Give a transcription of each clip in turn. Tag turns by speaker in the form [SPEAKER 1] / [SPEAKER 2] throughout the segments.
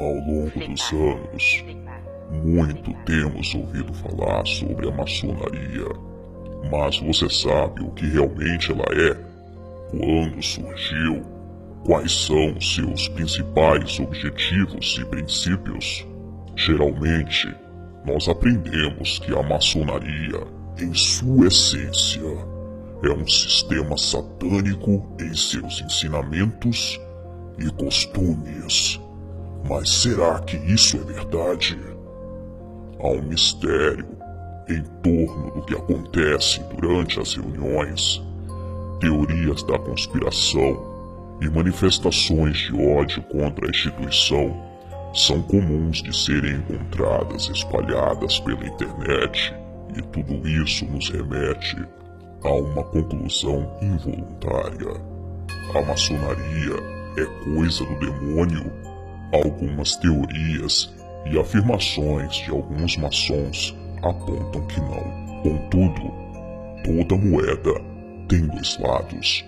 [SPEAKER 1] Ao longo dos anos, muito temos ouvido falar sobre a maçonaria, mas você sabe o que realmente ela é? Quando surgiu? Quais são seus principais objetivos e princípios? Geralmente, nós aprendemos que a maçonaria, em sua essência, é um sistema satânico em seus ensinamentos e costumes. Mas será que isso é verdade? Há um mistério em torno do que acontece durante as reuniões. Teorias da conspiração e manifestações de ódio contra a instituição são comuns de serem encontradas espalhadas pela internet, e tudo isso nos remete a uma conclusão involuntária. A maçonaria é coisa do demônio? Algumas teorias e afirmações de alguns maçons apontam que não. Contudo, toda moeda tem dois lados,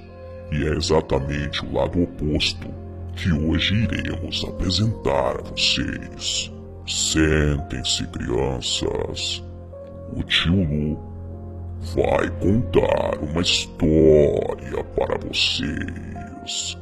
[SPEAKER 1] e é exatamente o lado oposto que hoje iremos apresentar a vocês. Sentem-se, crianças. O tio Lu vai contar uma história para vocês.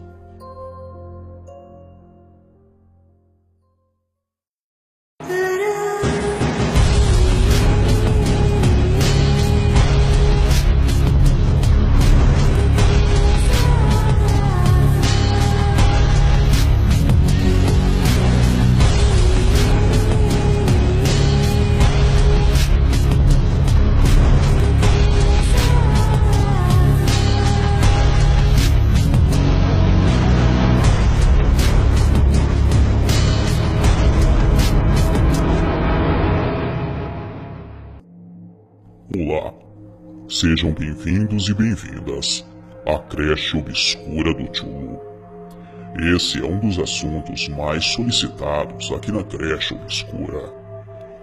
[SPEAKER 1] Olá, sejam bem-vindos e bem-vindas à creche obscura do tio Lu. Esse é um dos assuntos mais solicitados aqui na creche obscura.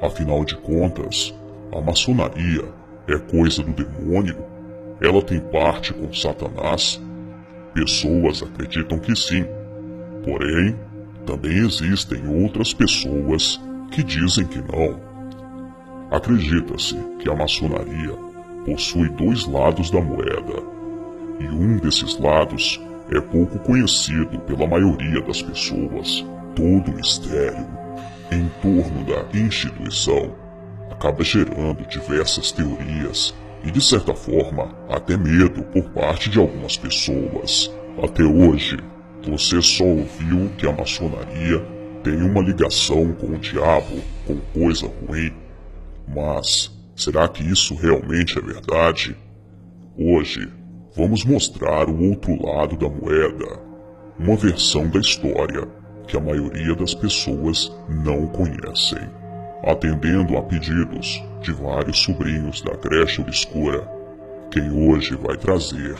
[SPEAKER 1] Afinal de contas, a maçonaria é coisa do demônio? Ela tem parte com Satanás? Pessoas acreditam que sim, porém, também existem outras pessoas que dizem que não. Acredita-se que a maçonaria possui dois lados da moeda, e um desses lados é pouco conhecido pela maioria das pessoas. Todo o mistério em torno da instituição acaba gerando diversas teorias e, de certa forma, até medo por parte de algumas pessoas. Até hoje, você só ouviu que a maçonaria tem uma ligação com o diabo, com coisa ruim. Mas, será que isso realmente é verdade? Hoje, vamos mostrar o outro lado da moeda, uma versão da história que a maioria das pessoas não conhecem. Atendendo a pedidos de vários sobrinhos da creche obscura, quem hoje vai trazer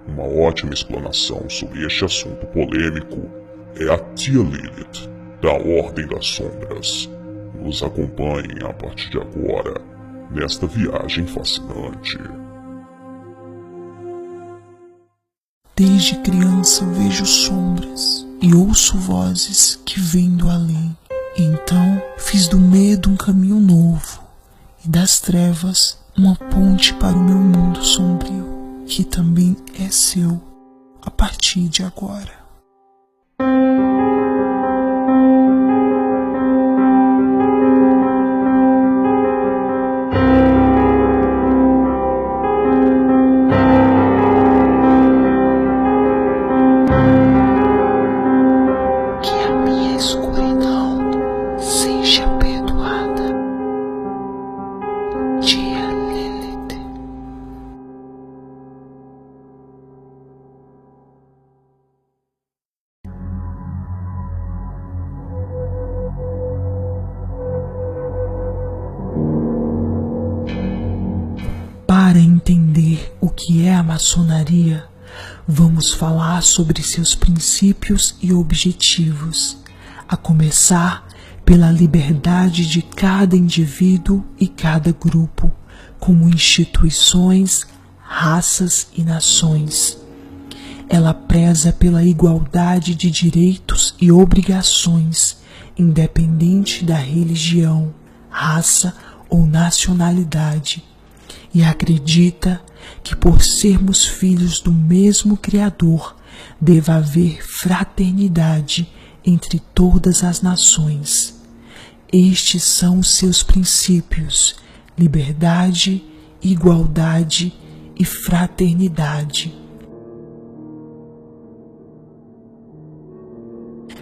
[SPEAKER 1] uma ótima explanação sobre este assunto polêmico é a tia Lilith, da Ordem das Sombras. Nos acompanhem a partir de agora, nesta viagem fascinante.
[SPEAKER 2] Desde criança eu vejo sombras e ouço vozes que vêm do além. Então fiz do medo um caminho novo e das trevas uma ponte para o meu mundo sombrio, que também é seu a partir de agora. Para entender o que é a maçonaria, vamos falar sobre seus princípios e objetivos, a começar pela liberdade de cada indivíduo e cada grupo, como instituições, raças e nações. Ela preza pela igualdade de direitos e obrigações, independente da religião, raça ou nacionalidade, e acredita que por sermos filhos do mesmo Criador, deva haver fraternidade entre todas as nações. Estes são os seus princípios: liberdade, igualdade e fraternidade.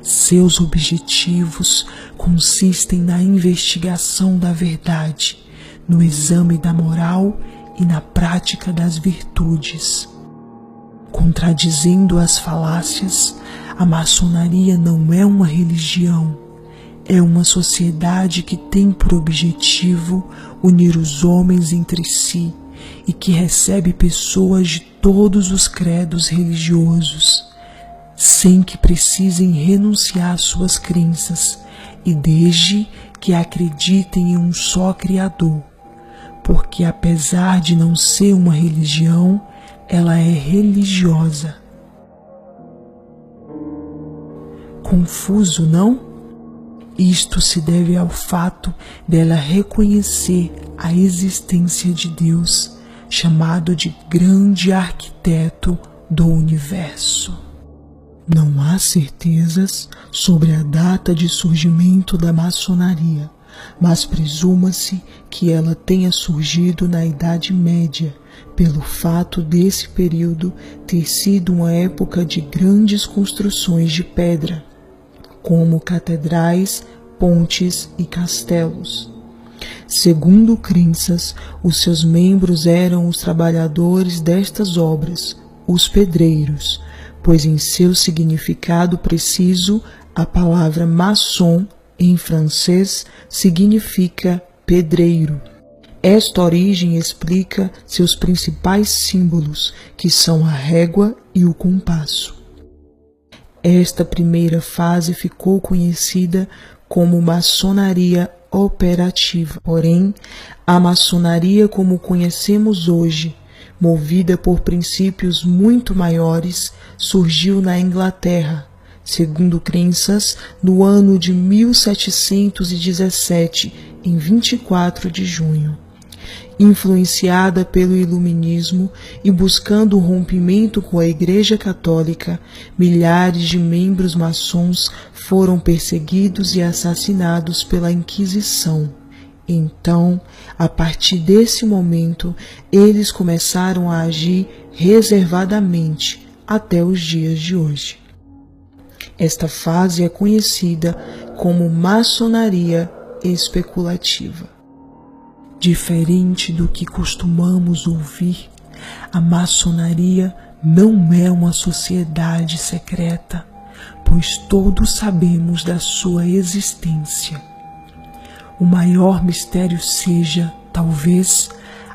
[SPEAKER 2] Seus objetivos consistem na investigação da verdade, no exame da moral e na prática das virtudes. Contradizendo as falácias, a maçonaria não é uma religião, é uma sociedade que tem por objetivo unir os homens entre si e que recebe pessoas de todos os credos religiosos, sem que precisem renunciar às suas crenças e desde que acreditem em um só Criador, porque apesar de não ser uma religião, ela é religiosa. Confuso, não? Isto se deve ao fato dela reconhecer a existência de Deus, chamado de grande arquiteto do universo. Não há certezas sobre a data de surgimento da maçonaria, mas presuma-se que ela tenha surgido na Idade Média, pelo fato desse período ter sido uma época de grandes construções de pedra, como catedrais, pontes e castelos. Segundo crenças, os seus membros eram os trabalhadores destas obras, os pedreiros, pois em seu significado preciso a palavra maçon em francês significa pedreiro. Esta origem explica seus principais símbolos, que são a régua e o compasso. Esta primeira fase ficou conhecida como maçonaria operativa. Porém, a maçonaria como conhecemos hoje, movida por princípios muito maiores, surgiu na Inglaterra, segundo crenças, no ano de 1717, em 24 de junho. Influenciada pelo iluminismo e buscando o rompimento com a Igreja Católica, milhares de membros maçons foram perseguidos e assassinados pela Inquisição. Então, a partir desse momento, eles começaram a agir reservadamente até os dias de hoje. Esta fase é conhecida como maçonaria especulativa. Diferente do que costumamos ouvir, a maçonaria não é uma sociedade secreta, pois todos sabemos da sua existência. O maior mistério seja, talvez,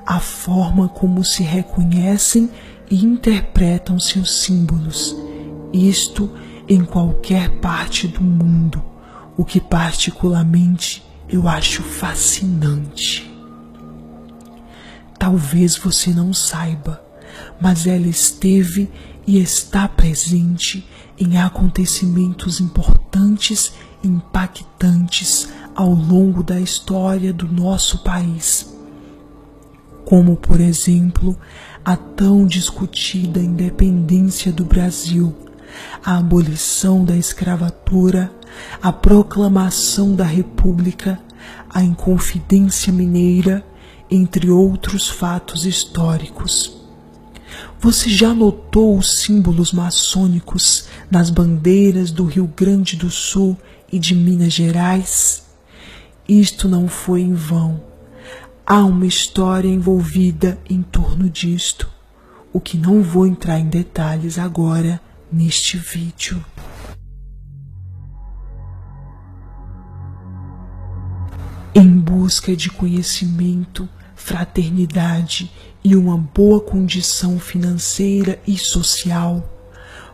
[SPEAKER 2] a forma como se reconhecem e interpretam seus símbolos, isto em qualquer parte do mundo, o que particularmente eu acho fascinante. Talvez você não saiba, mas ela esteve e está presente em acontecimentos importantes e impactantes ao longo da história do nosso país, como, por exemplo, a tão discutida independência do Brasil, a abolição da escravatura, a proclamação da República, a Inconfidência Mineira, entre outros fatos históricos. Você já notou os símbolos maçônicos nas bandeiras do Rio Grande do Sul e de Minas Gerais? Isto não foi em vão. Há uma história envolvida em torno disto, o que não vou entrar em detalhes agora neste vídeo. Em busca de conhecimento, fraternidade e uma boa condição financeira e social,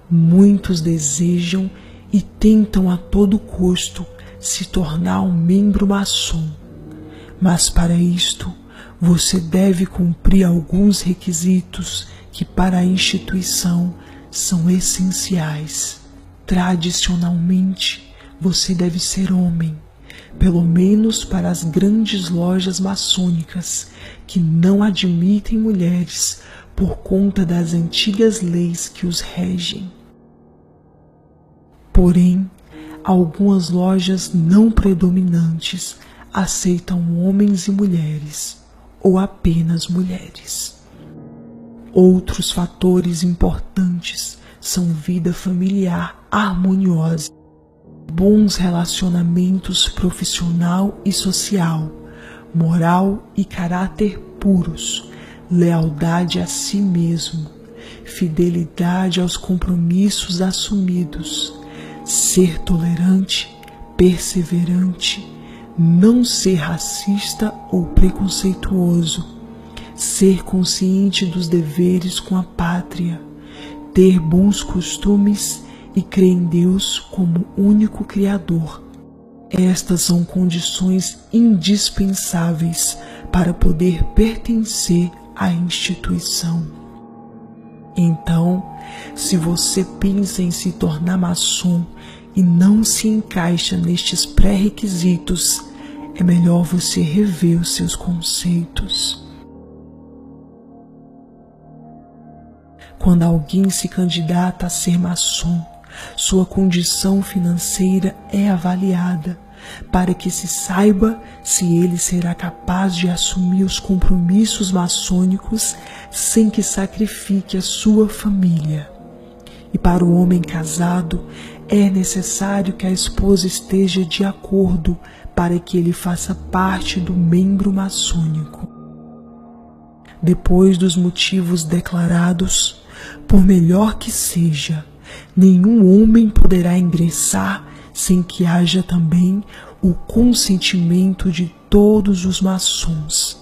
[SPEAKER 2] muitos desejam e tentam a todo custo se tornar um membro maçom. Mas para isto, você deve cumprir alguns requisitos que para a instituição são essenciais. Tradicionalmente, você deve ser homem, pelo menos para as grandes lojas maçônicas que não admitem mulheres por conta das antigas leis que os regem. Porém, algumas lojas não predominantes aceitam homens e mulheres, ou apenas mulheres. Outros fatores importantes são vida familiar harmoniosa, bons relacionamentos profissional e social, moral e caráter puros, lealdade a si mesmo, fidelidade aos compromissos assumidos, ser tolerante, perseverante, não ser racista ou preconceituoso, ser consciente dos deveres com a pátria, ter bons costumes e crer em Deus como único Criador. Estas são condições indispensáveis para poder pertencer à instituição. Então, se você pensa em se tornar maçom e não se encaixa nestes pré-requisitos, é melhor você rever os seus conceitos. Quando alguém se candidata a ser maçom, sua condição financeira é avaliada para que se saiba se ele será capaz de assumir os compromissos maçônicos sem que sacrifique a sua família. E para o homem casado, é necessário que a esposa esteja de acordo para que ele faça parte do membro maçônico. Depois dos motivos declarados, por melhor que seja, nenhum homem poderá ingressar sem que haja também o consentimento de todos os maçons,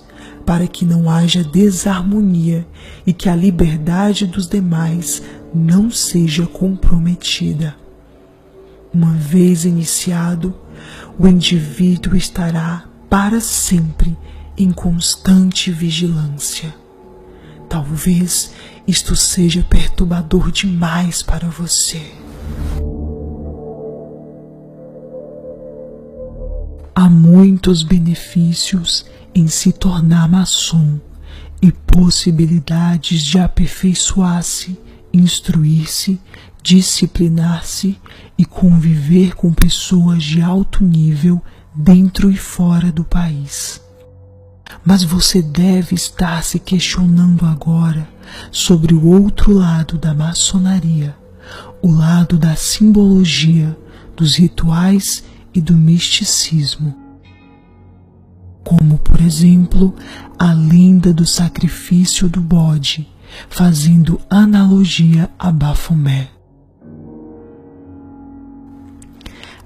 [SPEAKER 2] para que não haja desarmonia e que a liberdade dos demais não seja comprometida. Uma vez iniciado, o indivíduo estará para sempre em constante vigilância. Talvez isto seja perturbador demais para você. Há muitos benefícios em se tornar maçom e possibilidades de aperfeiçoar-se, instruir-se, disciplinar-se e conviver com pessoas de alto nível dentro e fora do país. Mas você deve estar se questionando agora sobre o outro lado da maçonaria, o lado da simbologia, dos rituais e do misticismo. Como, por exemplo, a lenda do sacrifício do bode, fazendo analogia a Bafomé.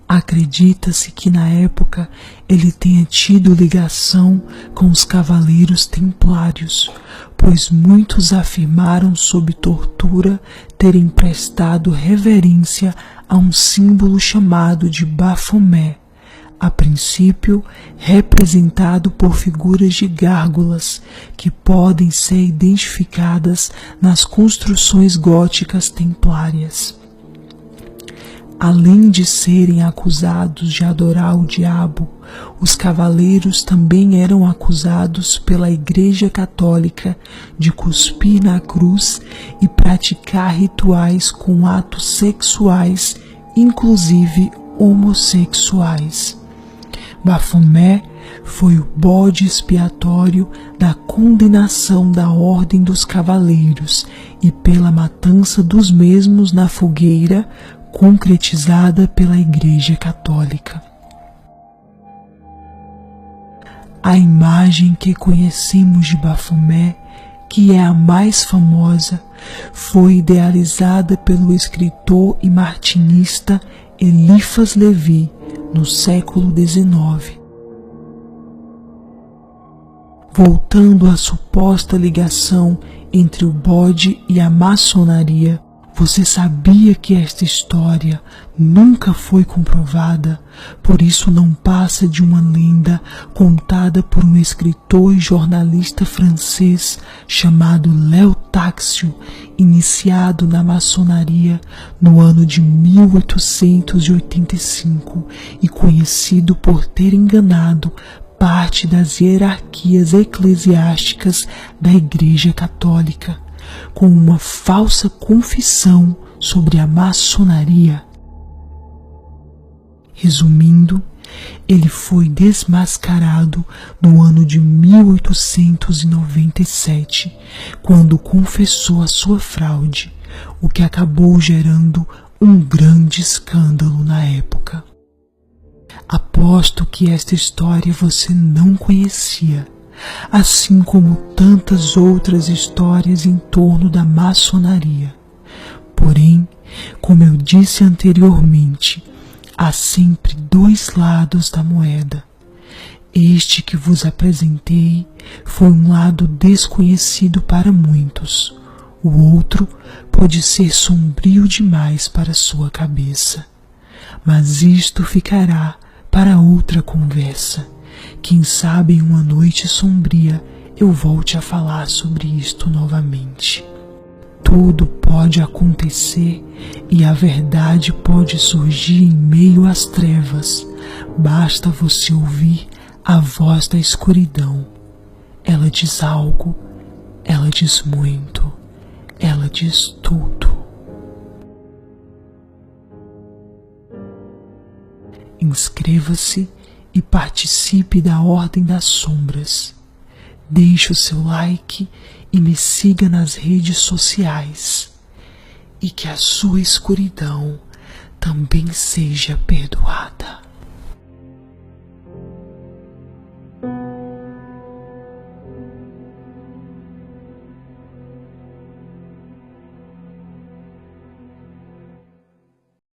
[SPEAKER 2] Acredita-se que na época ele tenha tido ligação com os cavaleiros templários, pois muitos afirmaram sob tortura terem prestado reverência a um símbolo chamado de Bafomé, a princípio representado por figuras de gárgulas que podem ser identificadas nas construções góticas templárias. Além de serem acusados de adorar o diabo, os cavaleiros também eram acusados pela Igreja Católica de cuspir na cruz e praticar rituais com atos sexuais, inclusive homossexuais. Bafomé foi o bode expiatório da condenação da Ordem dos Cavaleiros e pela matança dos mesmos na fogueira, concretizada pela Igreja Católica. A imagem que conhecemos de Bafomé, que é a mais famosa, foi idealizada pelo escritor e martinista Eliphas Levi no século XIX. Voltando à suposta ligação entre o bode e a maçonaria, Você sabia que esta história nunca foi comprovada, por isso não passa de uma lenda contada por um escritor e jornalista francês chamado Léo Táxio, iniciado na maçonaria no ano de 1885 e conhecido por ter enganado parte das hierarquias eclesiásticas da Igreja Católica, com uma falsa confissão sobre a maçonaria. Resumindo, ele foi desmascarado no ano de 1897, quando confessou a sua fraude, o que acabou gerando um grande escândalo na época. Aposto que esta história você não conhecia, assim como tantas outras histórias em torno da maçonaria. Porém, como eu disse anteriormente, há sempre dois lados da moeda. Este que vos apresentei foi um lado desconhecido para muitos. O outro pode ser sombrio demais para sua cabeça. Mas isto ficará para outra conversa. Quem sabe em uma noite sombria eu volte a falar sobre isto novamente. Tudo pode acontecer e a verdade pode surgir em meio às trevas. Basta você ouvir a voz da escuridão. Ela diz algo, ela diz muito, ela diz tudo. Inscreva-se e participe da Ordem das Sombras. Deixe o seu like e me siga nas redes sociais. E que a sua escuridão também seja perdoada.